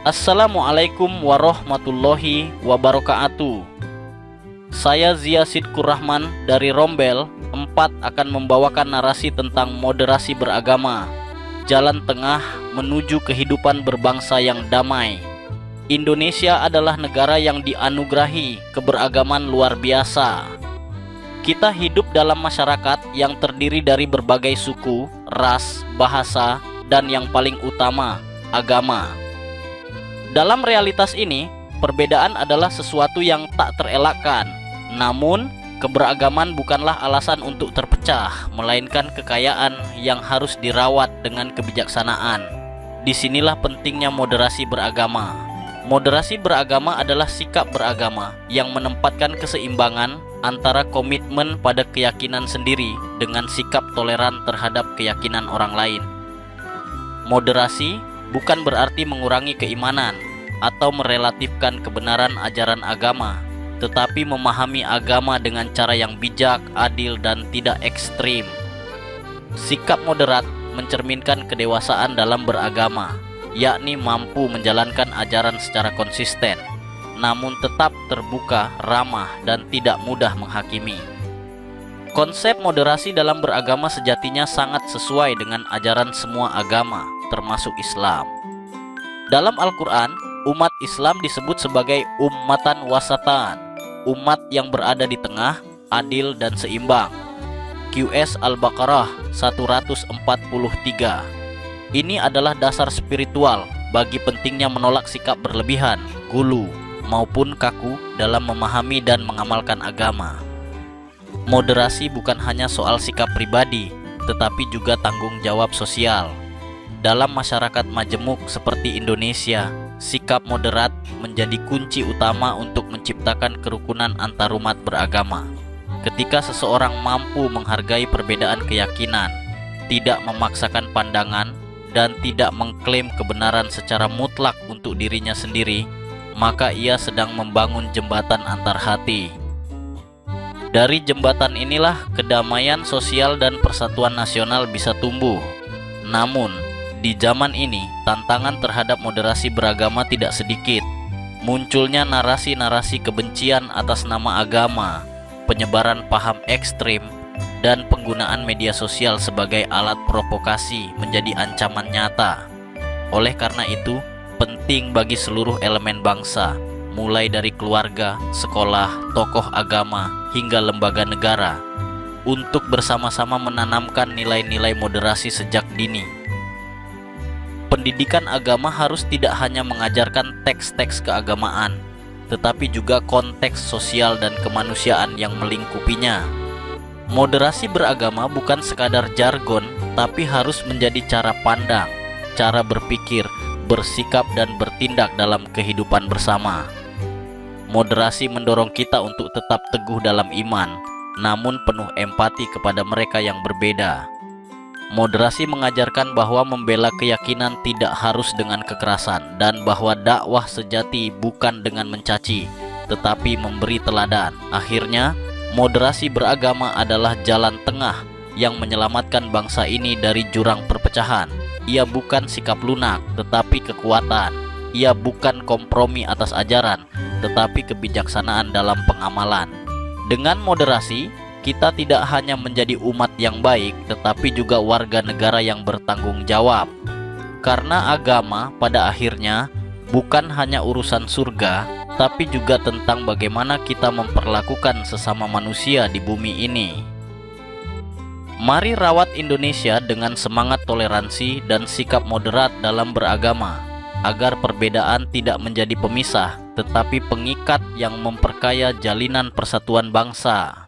Assalamualaikum warahmatullahi wabarakatuh. Saya Zia Sidkur Rahman dari Rombel 4 akan membawakan narasi tentang moderasi beragama, jalan tengah menuju kehidupan berbangsa yang damai. Indonesia adalah negara yang dianugerahi keberagaman luar biasa. Kita hidup dalam masyarakat yang terdiri dari berbagai suku, ras, bahasa, dan yang paling utama, agama. Dalam realitas ini, perbedaan adalah sesuatu yang tak terelakkan. Namun, keberagaman bukanlah alasan untuk terpecah, melainkan kekayaan yang harus dirawat dengan kebijaksanaan. Disinilah pentingnya moderasi beragama. Moderasi beragama adalah sikap beragama yang menempatkan keseimbangan antara komitmen pada keyakinan sendiri dengan sikap toleran terhadap keyakinan orang lain. Moderasi bukan berarti mengurangi keimanan atau merelatifkan kebenaran ajaran agama, tetapi memahami agama dengan cara yang bijak, adil, dan tidak ekstrim. Sikap moderat mencerminkan kedewasaan dalam beragama, yakni mampu menjalankan ajaran secara konsisten, namun tetap terbuka, ramah, dan tidak mudah menghakimi. Konsep moderasi dalam beragama sejatinya sangat sesuai dengan ajaran semua agama, termasuk Islam. Dalam Al-Quran, umat Islam disebut sebagai ummatan wasatan, umat yang berada di tengah, adil dan seimbang. QS Al-Baqarah 143. Ini adalah dasar spiritual bagi pentingnya menolak sikap berlebihan, gulu, maupun kaku dalam memahami dan mengamalkan agama. Moderasi bukan hanya soal sikap pribadi, tetapi juga tanggung jawab sosial. Dalam masyarakat majemuk seperti Indonesia, sikap moderat menjadi kunci utama untuk menciptakan kerukunan antarumat beragama. Ketika seseorang mampu menghargai perbedaan keyakinan, tidak memaksakan pandangan, dan tidak mengklaim kebenaran secara mutlak untuk dirinya sendiri, maka ia sedang membangun jembatan antar hati. Dari jembatan inilah kedamaian sosial dan persatuan nasional bisa tumbuh. Namun, di zaman ini, tantangan terhadap moderasi beragama tidak sedikit. Munculnya narasi-narasi kebencian atas nama agama, penyebaran paham ekstrim, dan penggunaan media sosial sebagai alat provokasi menjadi ancaman nyata. Oleh karena itu, penting bagi seluruh elemen bangsa, mulai dari keluarga, sekolah, tokoh agama, hingga lembaga negara, untuk bersama-sama menanamkan nilai-nilai moderasi sejak dini. Pendidikan agama harus tidak hanya mengajarkan teks-teks keagamaan, tetapi juga konteks sosial dan kemanusiaan yang melingkupinya. Moderasi beragama bukan sekadar jargon, tapi harus menjadi cara pandang, cara berpikir, bersikap, dan bertindak dalam kehidupan bersama. Moderasi mendorong kita untuk tetap teguh dalam iman, namun penuh empati kepada mereka yang berbeda. Moderasi mengajarkan bahwa membela keyakinan tidak harus dengan kekerasan, dan bahwa dakwah sejati bukan dengan mencaci, tetapi memberi teladan. Akhirnya, moderasi beragama adalah jalan tengah yang menyelamatkan bangsa ini dari jurang perpecahan. Ia bukan sikap lunak, tetapi kekuatan. Ia bukan kompromi atas ajaran, tetapi kebijaksanaan dalam pengamalan. Dengan moderasi, kita tidak hanya menjadi umat yang baik, tetapi juga warga negara yang bertanggung jawab. Karena agama pada akhirnya bukan hanya urusan surga, tapi juga tentang bagaimana kita memperlakukan sesama manusia di bumi ini. Mari rawat Indonesia dengan semangat toleransi dan sikap moderat dalam beragama, agar perbedaan tidak menjadi pemisah, tetapi pengikat yang memperkaya jalinan persatuan bangsa.